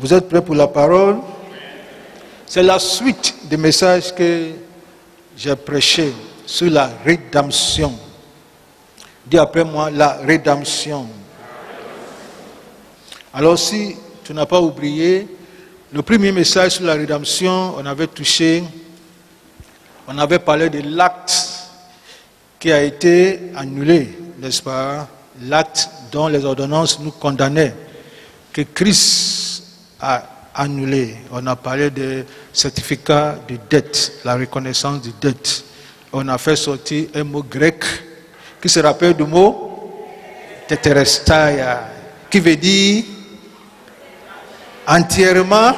Vous êtes prêts pour la parole? C'est la suite des messages que j'ai prêchés sur la rédemption. Dis après moi, la rédemption. Alors si tu n'as pas oublié, le premier message sur la rédemption, on avait parlé de l'acte qui a été annulé, n'est-ce pas? L'acte dont les ordonnances nous condamnaient, que Christ a annulé. On a parlé de certificat de dette, la reconnaissance de dette. On a fait sortir un mot grec qui se rappelle du mot tetelestai, qui veut dire entièrement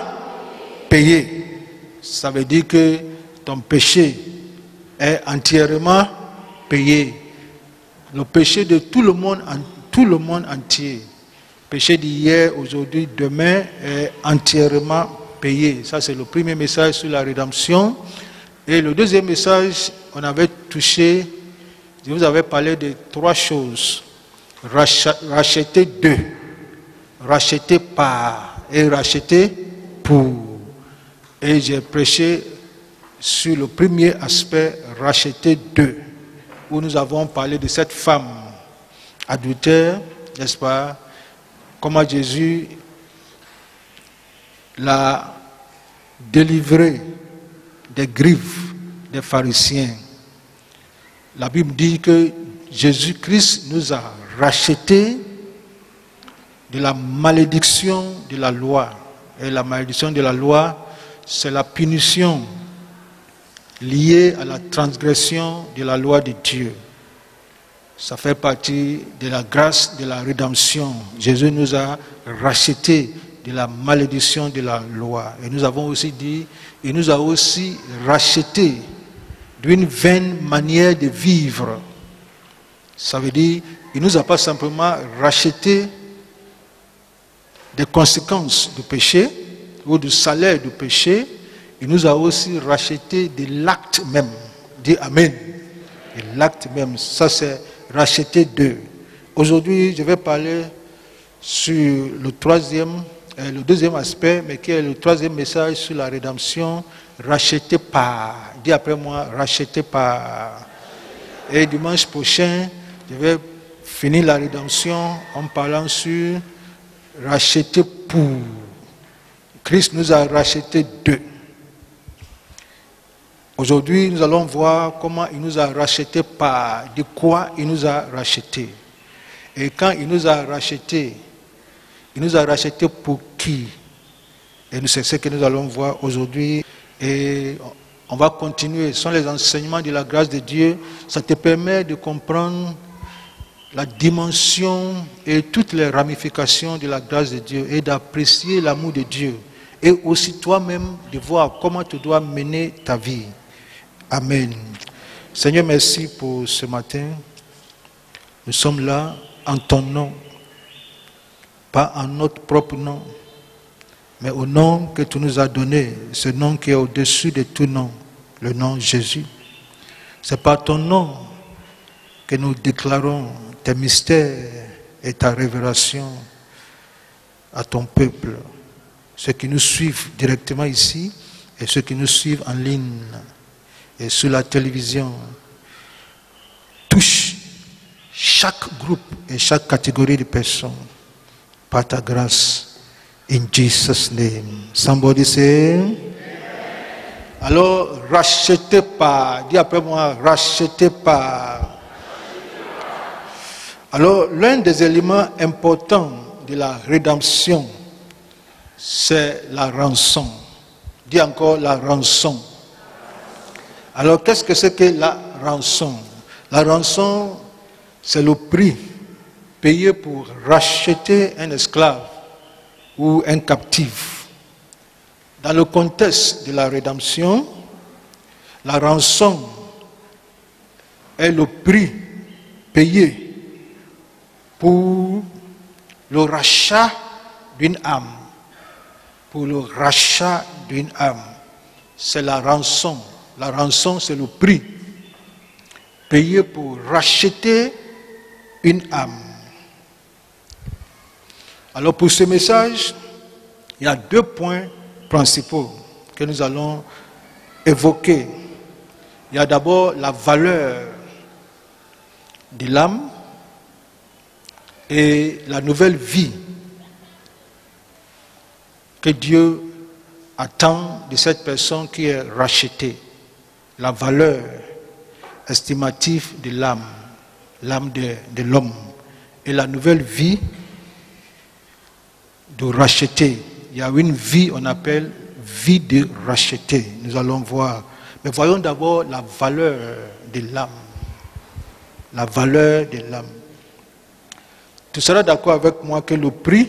payé. Ça veut dire que ton péché est entièrement payé. Le péché de tout le monde entier. Péché d'hier, aujourd'hui, demain est entièrement payé. Ça, c'est le premier message sur la rédemption. Et le deuxième message, on avait touché, je vous avais parlé de trois choses. Racheter de, racheter par et racheter pour. Et j'ai prêché sur le premier aspect, racheter de, où nous avons parlé de cette femme adultère, n'est-ce pas? Comment Jésus l'a délivré des griffes des pharisiens. La Bible dit que Jésus-Christ nous a rachetés de la malédiction de la loi. Et la malédiction de la loi, c'est la punition liée à la transgression de la loi de Dieu. Ça fait partie de la grâce de la rédemption. Jésus nous a rachetés de la malédiction de la loi. Et nous avons aussi dit, il nous a aussi rachetés d'une vaine manière de vivre. Ça veut dire, il ne nous a pas simplement rachetés des conséquences du péché ou du salaire du péché, il nous a aussi rachetés de l'acte même. Dis Amen. De l'acte même. Ça c'est racheter d'eux. Aujourd'hui, je vais parler sur le deuxième aspect, mais qui est le troisième message sur la rédemption, racheter par. Dis après moi, racheter par. Et dimanche prochain, je vais finir la rédemption en parlant sur racheter pour. Christ nous a racheté d'eux. Aujourd'hui, nous allons voir comment il nous a racheté par, de quoi il nous a racheté. Et quand il nous a racheté pour qui? Et c'est ce que nous allons voir aujourd'hui. Et on va continuer. Ce sont les enseignements de la grâce de Dieu. Ça te permet de comprendre la dimension et toutes les ramifications de la grâce de Dieu et d'apprécier l'amour de Dieu. Et aussi toi-même de voir comment tu dois mener ta vie. Amen. Seigneur, merci pour ce matin. Nous sommes là en ton nom, pas en notre propre nom, mais au nom que tu nous as donné, ce nom qui est au-dessus de tout nom, le nom Jésus. C'est par ton nom que nous déclarons tes mystères et ta révélation à ton peuple, ceux qui nous suivent directement ici et ceux qui nous suivent en ligne et sur la télévision. Touche chaque groupe et chaque catégorie de personnes par ta grâce. In Jesus' name. Somebody say. Alors, rachetez par. Dis après moi, rachetez par. Alors, l'un des éléments importants de la rédemption, c'est la rançon. Dis encore la rançon. Alors, qu'est-ce que c'est que la rançon? La rançon, c'est le prix payé pour racheter un esclave ou un captif. Dans le contexte de la rédemption, la rançon est le prix payé pour le rachat d'une âme. Pour le rachat d'une âme. C'est la rançon. La rançon, c'est le prix payé pour racheter une âme. Alors pour ce message, Il y a deux points principaux que nous allons évoquer. Il y a d'abord la valeur de l'âme et la nouvelle vie que Dieu attend de cette personne qui est rachetée. La valeur estimative de l'âme, l'âme de l'homme, et la nouvelle vie de racheter. Il y a une vie, on appelle vie de racheter. Nous allons voir. Mais voyons d'abord la valeur de l'âme. La valeur de l'âme. Tu seras d'accord avec moi que le prix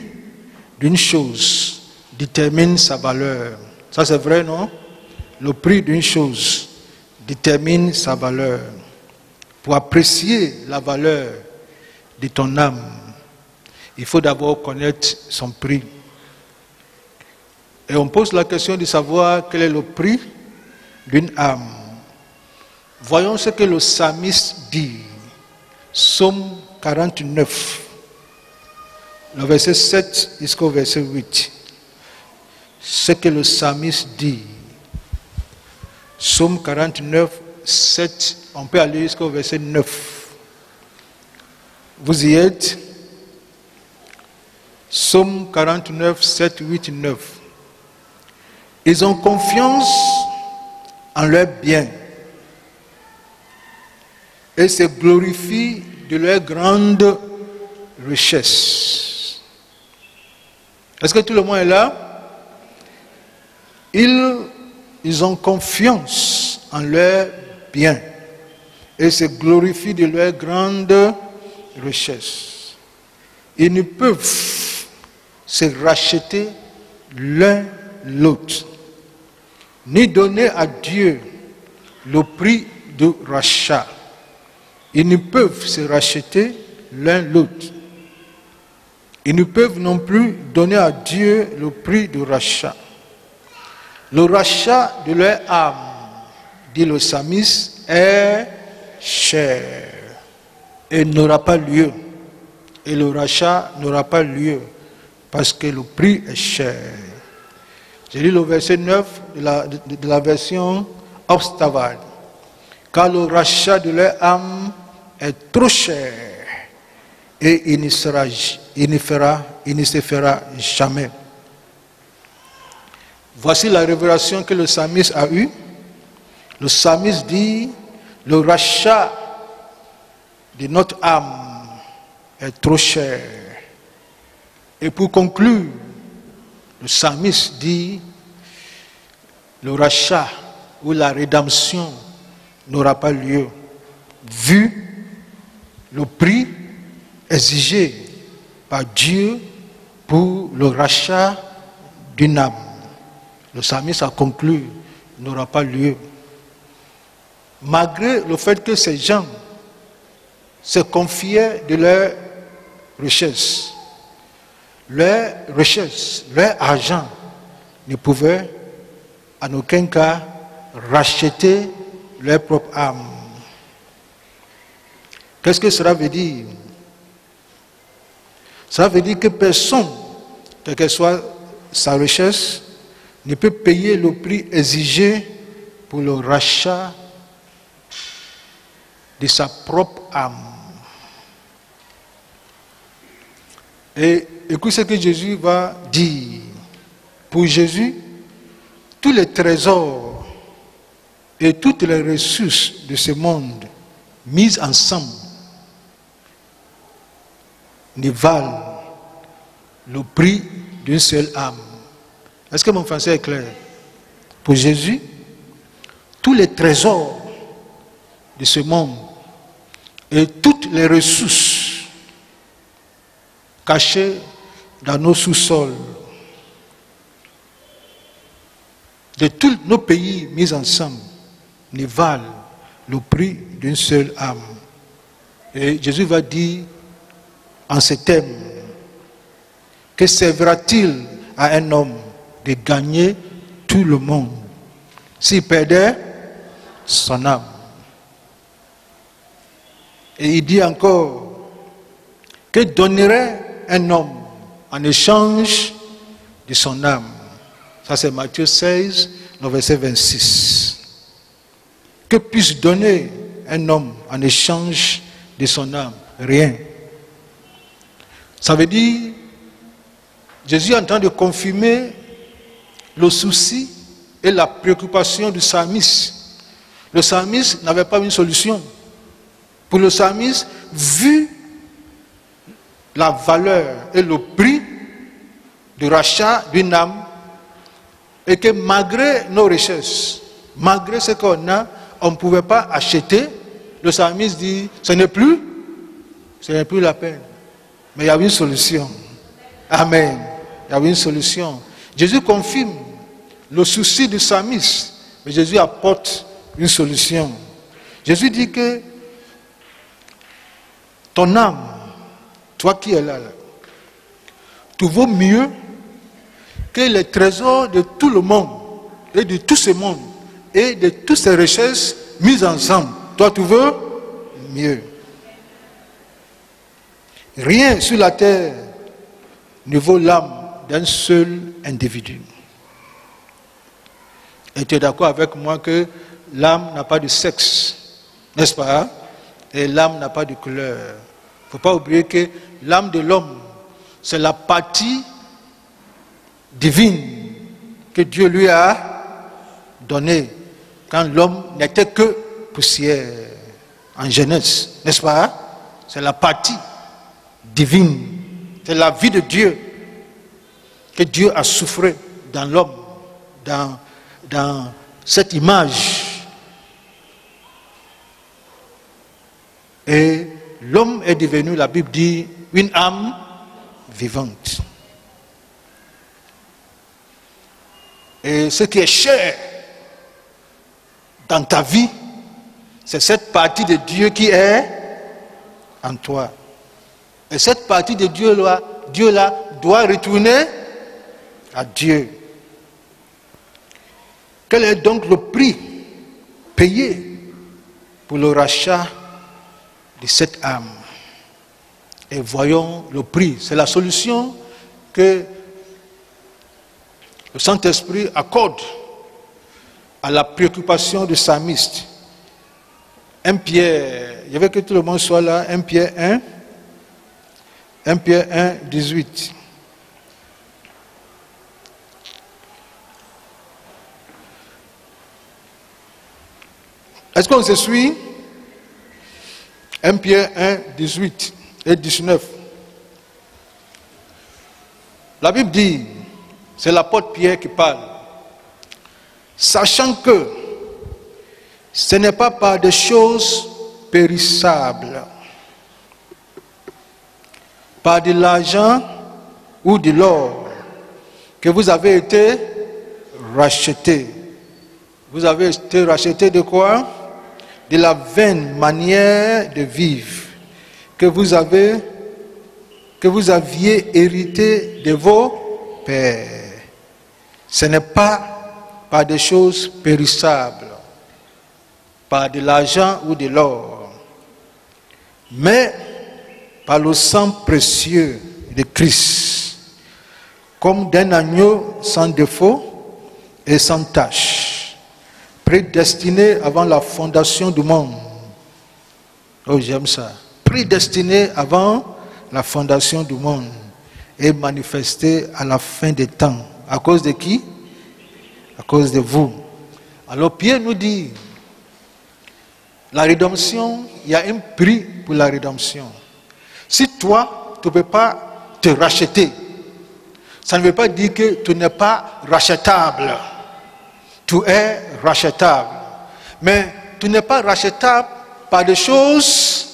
d'une chose détermine sa valeur. Ça c'est vrai, non? Le prix d'une chose détermine sa valeur. Pour apprécier la valeur de ton âme, il faut d'abord connaître son prix. Et on pose la question de savoir quel est le prix d'une âme. Voyons ce que le psalmiste dit. Psaume 49, le verset 7 jusqu'au verset 8. Ce que le psalmiste dit. Psaume 49, 7, on peut aller jusqu'au verset 9. Vous y êtes? Psaume 49, 7, 8, 9. Ils ont confiance en leur bien et se glorifient de leur grande richesse. Est-ce que tout le monde est là? Ils ont confiance en leur bien et se glorifient de leur grande richesse. Ils ne peuvent se racheter l'un l'autre, ni donner à Dieu le prix de rachat. Ils ne peuvent se racheter l'un l'autre. Ils ne peuvent non plus donner à Dieu le prix de rachat. Le rachat de leur âme, dit le psalmiste, est cher et n'aura pas lieu. Et le rachat n'aura pas lieu parce que le prix est cher. J'ai lu le verset 9 de la version Obstaval. Car le rachat de leur âme est trop cher et il ne se fera jamais. Voici la révélation que le psalmiste a eue. Le psalmiste dit, le rachat de notre âme est trop cher. Et pour conclure, le psalmiste dit, le rachat ou la rédemption n'aura pas lieu, vu le prix exigé par Dieu pour le rachat d'une âme. Le psalmiste a conclu, n'aura pas lieu. Malgré le fait que ces gens se confiaient de leur richesse, leur argent ne pouvait en aucun cas racheter leur propre âme. Qu'est-ce que cela veut dire? Cela veut dire que personne, quelle que soit sa richesse, ne peut payer le prix exigé pour le rachat de sa propre âme. Et écoute ce que Jésus va dire. Pour Jésus, tous les trésors et toutes les ressources de ce monde mises ensemble ne valent le prix d'une seule âme. Est-ce que mon français est clair? Pour Jésus, tous les trésors de ce monde et toutes les ressources cachées dans nos sous-sols, de tous nos pays mis ensemble, ne valent le prix d'une seule âme. Et Jésus va dire en ces termes, que servira-t-il à un homme de gagner tout le monde s'il perdait son âme? Et il dit encore, que donnerait un homme en échange de son âme. Ça c'est Matthieu 16, le verset 26. Que puisse donner un homme en échange de son âme? Rien. Ça veut dire, Jésus est en train de confirmer le souci et la préoccupation du psalmiste. Le psalmiste n'avait pas une solution. Pour le psalmiste, vu la valeur et le prix du rachat d'une âme, et que malgré nos richesses, malgré ce qu'on a, on ne pouvait pas acheter, le psalmiste dit, ce n'est plus la peine. Mais il y avait une solution. Amen. Il y avait une solution. Jésus confirme le souci du psalmiste, mais Jésus apporte une solution. Jésus dit que ton âme, toi qui es là, tu vaux mieux que les trésors de tout le monde et de tout ce monde et de toutes ces richesses mises ensemble. Toi, tu veux mieux. Rien sur la terre ne vaut l'âme d'un seul individu. Et tu es d'accord avec moi que l'âme n'a pas de sexe, n'est-ce pas? Et l'âme n'a pas de couleur. Il ne faut pas oublier que l'âme de l'homme, c'est la partie divine que Dieu lui a donnée quand l'homme n'était que poussière en Genèse, n'est-ce pas? C'est la partie divine, c'est la vie de Dieu que Dieu a soufflé dans l'homme, dans cette image. Et l'homme est devenu, la Bible dit, une âme vivante. Et ce qui est cher dans ta vie, c'est cette partie de Dieu qui est en toi. Et cette partie de Dieu-là doit retourner à Dieu. Quel est donc le prix payé pour le rachat de cette âme? Et voyons le prix. C'est la solution que le Saint-Esprit accorde à la préoccupation du psalmiste. 1 Pierre, je veux que tout le monde soit là, 1 Pierre 1, 18. Est-ce qu'on se suit? 1 Pierre 1, 18 et 19. La Bible dit, c'est l'apôtre Pierre qui parle, sachant que ce n'est pas par des choses périssables, par de l'argent ou de l'or, que vous avez été rachetés. Vous avez été rachetés de quoi? De la vaine manière de vivre que vous aviez hérité de vos pères. Ce n'est pas par des choses périssables, par de l'argent ou de l'or, mais par le sang précieux de Christ, comme d'un agneau sans défaut et sans tache, prédestiné avant la fondation du monde. Oh, j'aime ça. Prédestiné avant la fondation du monde et manifesté à la fin des temps. À cause de qui? À cause de vous. Alors Pierre nous dit, la rédemption, il y a un prix pour la rédemption. Si toi, tu ne peux pas te racheter, ça ne veut pas dire que tu n'es pas rachetable. Tu es rachetable. Mais tu n'es pas rachetable par des choses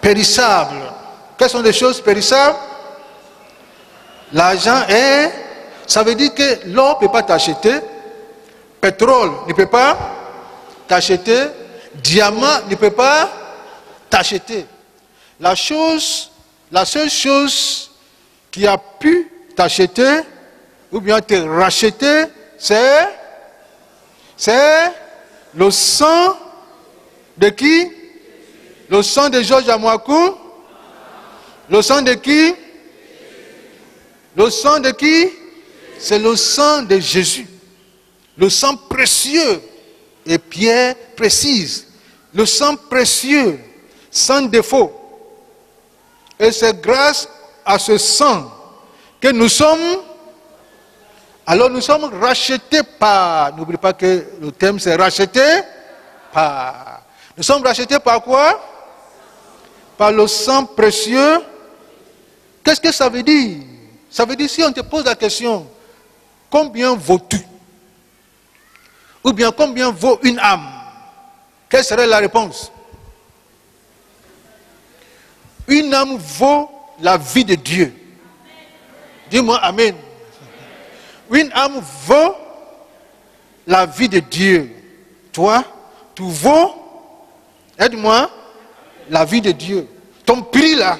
périssables. Quelles sont les choses périssables? L'argent est... Ça veut dire que l'or ne peut pas t'acheter, pétrole ne peut pas t'acheter, diamant ne peut pas t'acheter. La seule chose qui a pu t'acheter ou bien te racheter, c'est le sang de qui? Le sang de Georges Amouakou. Le sang de qui? Le sang de qui? C'est le sang de Jésus. Le sang précieux. Et Pierre précise. Le sang précieux, sans défaut. Et c'est grâce à ce sang que nous sommes. Alors nous sommes rachetés par. N'oublie pas que le thème c'est racheté par. Nous sommes rachetés par quoi? Par le sang précieux. Qu'est-ce que ça veut dire? Ça veut dire, si on te pose la question, combien vaux-tu? Ou bien combien vaut une âme? Quelle serait la réponse? Une âme vaut la vie de Dieu. Dis-moi Amen. Une âme vaut la vie de Dieu. Toi, tu vaux, aide-moi, la vie de Dieu. Ton prix là,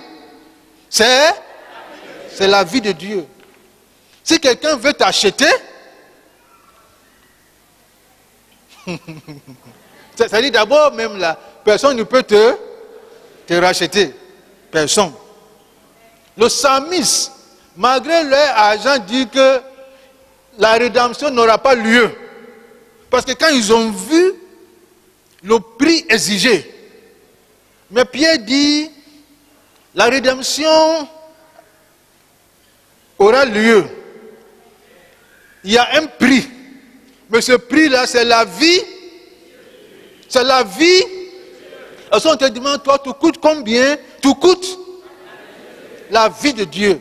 c'est la vie de Dieu. Si quelqu'un veut t'acheter, ça dit d'abord même là, personne ne peut te racheter. Personne. Le psalmiste, malgré leur argent, dit que la rédemption n'aura pas lieu. Parce que quand ils ont vu le prix exigé, mais Pierre dit, la rédemption aura lieu. Il y a un prix. Mais ce prix-là, c'est la vie. C'est la vie. Alors, si on te demande, toi, tu coûtes combien? Tu coûtes la vie de Dieu.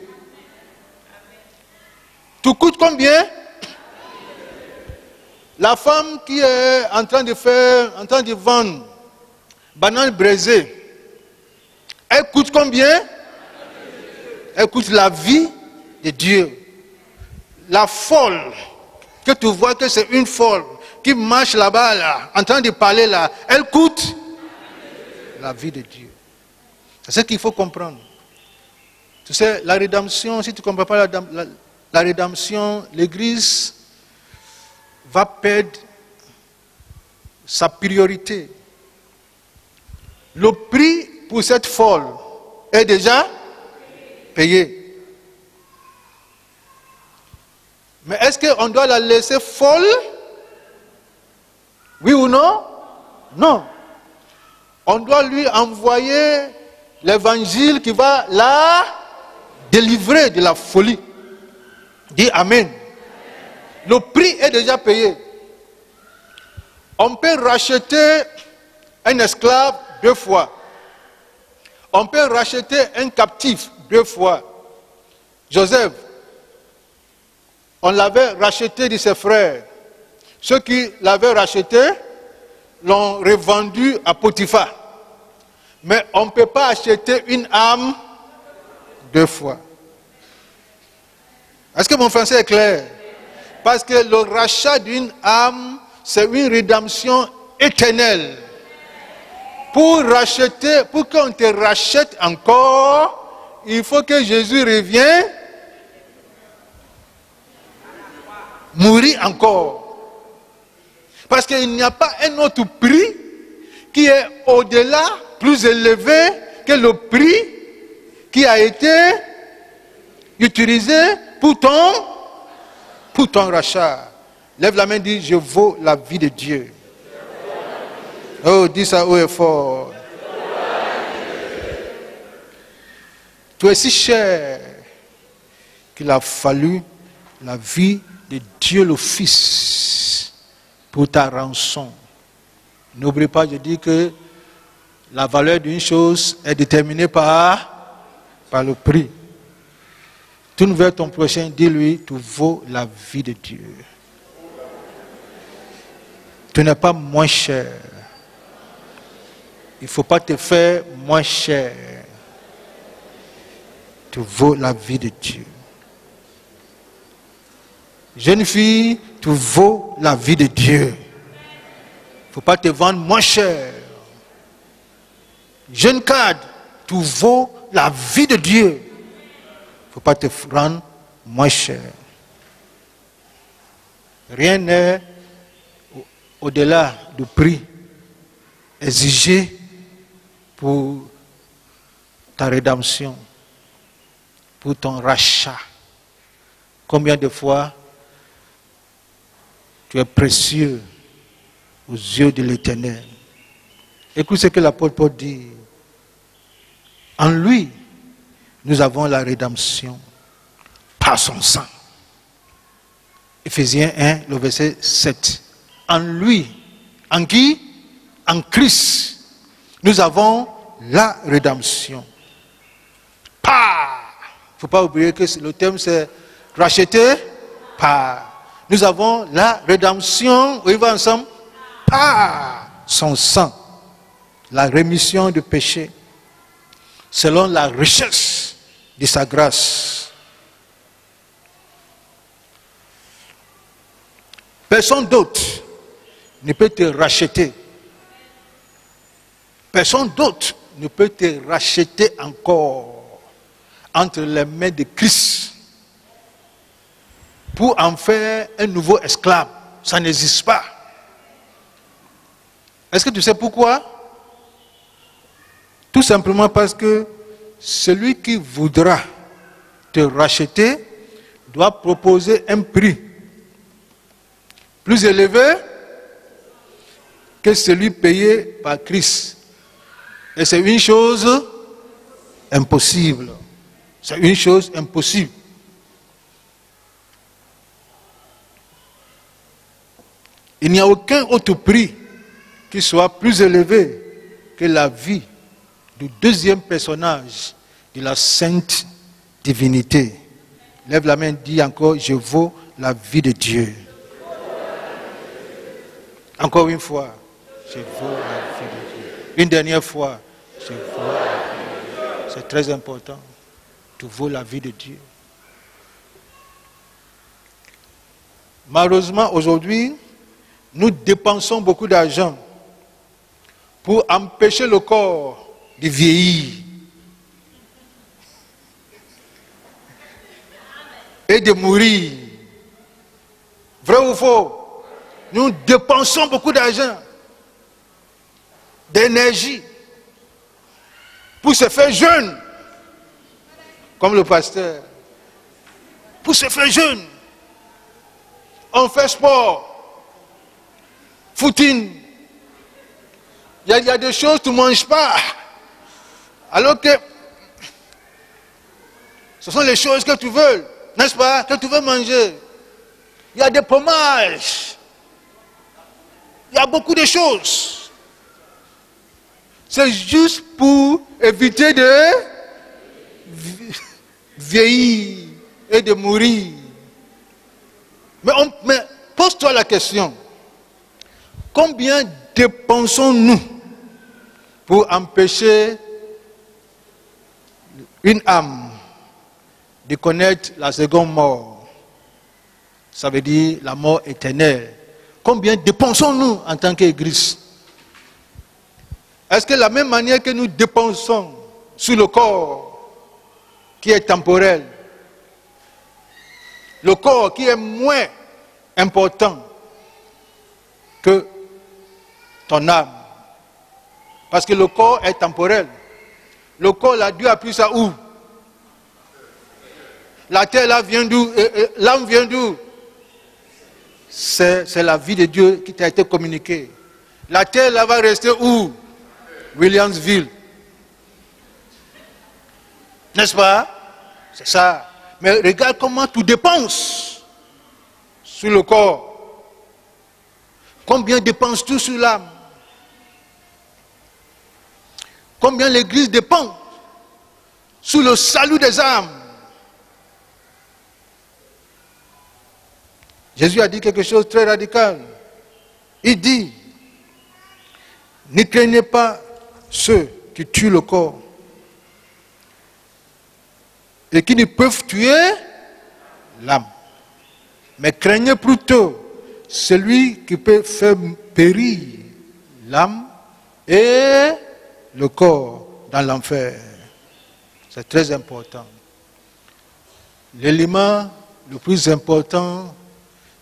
Tu coûtes combien? La femme qui est en train de vendre banane braisée, elle coûte combien? Elle coûte la vie de Dieu. La folle, que tu vois que c'est une folle, qui marche là-bas, là, en train de parler là, elle coûte la vie de Dieu. C'est ce qu'il faut comprendre. Tu sais, la rédemption, si tu ne comprends pas la rédemption, l'Église va perdre sa priorité. Le prix pour cette folle est déjà payé. Mais est-ce qu'on doit la laisser folle? Oui ou non? Non. On doit lui envoyer l'évangile qui va la délivrer de la folie. Dis Amen. Le prix est déjà payé. On peut racheter un esclave 2 fois. On peut racheter un captif 2 fois. Joseph, on l'avait racheté de ses frères. Ceux qui l'avaient racheté l'ont revendu à Potiphar. Mais on ne peut pas acheter une âme 2 fois. Est-ce que mon français est clair? Parce que le rachat d'une âme, c'est une rédemption éternelle. Pour qu'on te rachète encore, il faut que Jésus revienne mourir encore. Parce qu'il n'y a pas un autre prix qui est au-delà, plus élevé que le prix qui a été utilisé pour ton rachat. Lève la main et dis, je vaux la vie de Dieu. Oh, dis ça haut et fort. Tu es si cher qu'il a fallu la vie de Dieu le Fils pour ta rançon. N'oublie pas, je dis que la valeur d'une chose est déterminée par le prix. Tourne vers ton prochain, dis-lui, tu vaux la vie de Dieu. Tu n'es pas moins cher. Il ne faut pas te faire moins cher. Tu vaux la vie de Dieu. Jeune fille, tu vaux la vie de Dieu. Il ne faut pas te vendre moins cher. Jeune cadre, tu vaux la vie de Dieu. Il ne faut pas te rendre moins cher. Rien n'est au-delà du prix exigé pour ta rédemption, pour ton rachat. Combien de fois tu es précieux aux yeux de l'Éternel. Écoute ce que l'apôtre Paul dit. En lui, nous avons la rédemption par son sang. Éphésiens 1, le verset 7. En lui, en qui? En Christ, nous avons la rédemption. Par. Il ne faut pas oublier que le terme c'est racheter par. Nous avons la rédemption, on y va ensemble, par son sang. La rémission de péché, selon la richesse de sa grâce. Personne d'autre ne peut te racheter. Personne d'autre ne peut te racheter encore entre les mains de Christ pour en faire un nouveau esclave. Ça n'existe pas. Est-ce que tu sais pourquoi? Tout simplement parce que celui qui voudra te racheter doit proposer un prix plus élevé que celui payé par Christ. Et c'est une chose impossible. C'est une chose impossible. Il n'y a aucun autre prix qui soit plus élevé que la vie du deuxième personnage de la sainte divinité. Lève la main, dis encore, je vaux la vie de Dieu. Encore une fois, je vaux la vie de Dieu. Une dernière fois, je vaux la vie de Dieu. C'est très important. Tu vaux la vie de Dieu. Malheureusement, aujourd'hui, nous dépensons beaucoup d'argent pour empêcher le corps de vieillir et de mourir. Vrai ou faux? Nous dépensons beaucoup d'argent, d'énergie pour se faire jeune, comme le pasteur. Pour se faire jeune, on fait sport, footing. Il y a des choses que tu ne manges pas. Alors que ce sont les choses que tu veux, n'est-ce pas? Que tu veux manger. Il y a des pommages. Il y a beaucoup de choses. C'est juste pour éviter de vieillir et de mourir. Mais pose-toi la question. Combien dépensons-nous pour empêcher une âme de connaître la seconde mort? Ça veut dire la mort éternelle. Combien dépensons-nous en tant qu'Église? Est-ce que la même manière que nous dépensons sur le corps qui est temporel, le corps qui est moins important que ton âme? Parce que le corps est temporel. Le corps, là, Dieu a pris ça où? La terre, là, vient d'où? L'âme vient d'où? C'est la vie de Dieu qui t'a été communiquée. La terre, là, va rester où? Williamsville. N'est-ce pas? C'est ça. Mais regarde comment tu dépenses sur le corps. Combien dépenses-tu sur l'âme? Combien l'Église dépense sur le salut des âmes? Jésus a dit quelque chose de très radical. Il dit, ne craignez pas ceux qui tuent le corps et qui ne peuvent tuer l'âme, mais craignez plutôt celui qui peut faire périr l'âme et le corps dans l'enfer. C'est très important. L'élément le plus important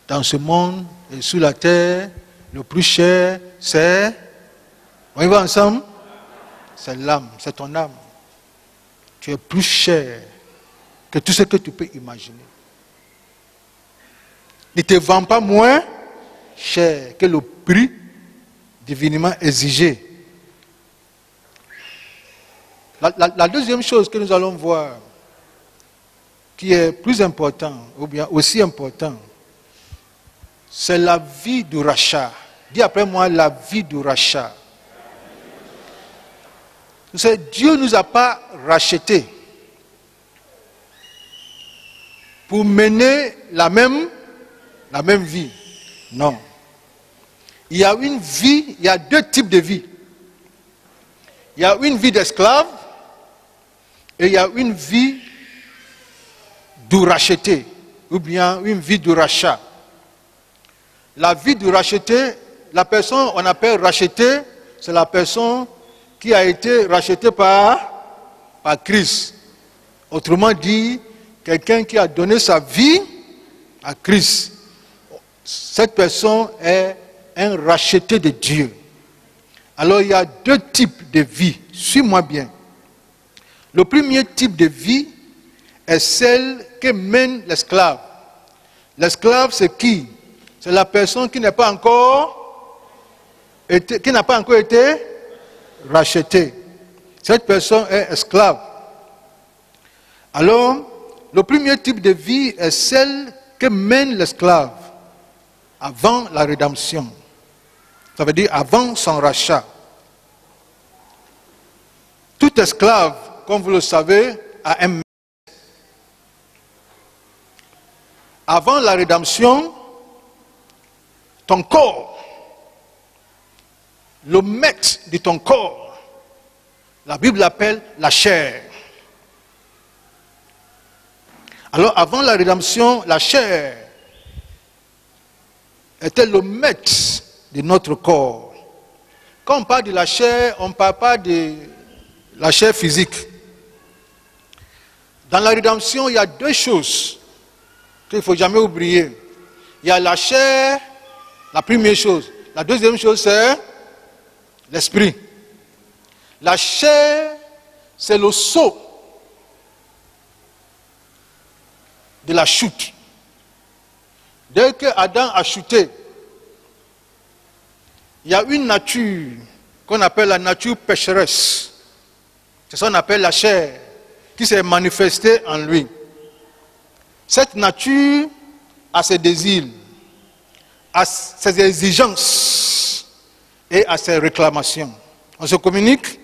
dans ce monde et sur la terre, le plus cher, c'est, on y va ensemble? C'est l'âme, c'est ton âme. Tu es plus cher que tout ce que tu peux imaginer. ne te vend pas moins cher que le prix divinement exigé. La deuxième chose que nous allons voir, qui est plus important, ou bien aussi important, c'est la vie du rachat. Dis après moi, la vie du rachat. Vous savez, Dieu ne nous a pas rachetés pour mener la même vie. Non. Il y a une vie, il y a deux types de vie. Il y a une vie d'esclave et il y a une vie du racheté, ou bien une vie du rachat. La vie du racheté, la personne on appelle racheté, c'est la personne qui a été rachetée par Christ. Autrement dit, quelqu'un qui a donné sa vie à Christ. Cette personne est un racheté de Dieu. Alors il y a deux types de vie. Suis-moi bien. Le premier type de vie est celle que mène l'esclave. L'esclave, c'est qui? C'est la personne qui n'a pas encore été rachetée. Cette personne est esclave. Alors, le premier type de vie est celle que mène l'esclave avant la rédemption. Ça veut dire avant son rachat. Tout esclave, comme vous le savez, a un maître. Avant la rédemption, ton corps, le maître de ton corps, la Bible l'appelle la chair. Alors avant la rédemption, la chair était le maître de notre corps. Quand on parle de la chair, on ne parle pas de la chair physique. Dans la rédemption, il y a deux choses qu'il ne faut jamais oublier. Il y a la chair, la première chose. La deuxième chose, c'est l'esprit. La chair, c'est le sceau de la chute. Dès que Adam a chuté, il y a une nature qu'on appelle la nature pécheresse. C'est ça qu'on appelle la chair, qui s'est manifestée en lui. Cette nature a ses désirs, a ses exigences et a ses réclamations. On se communique.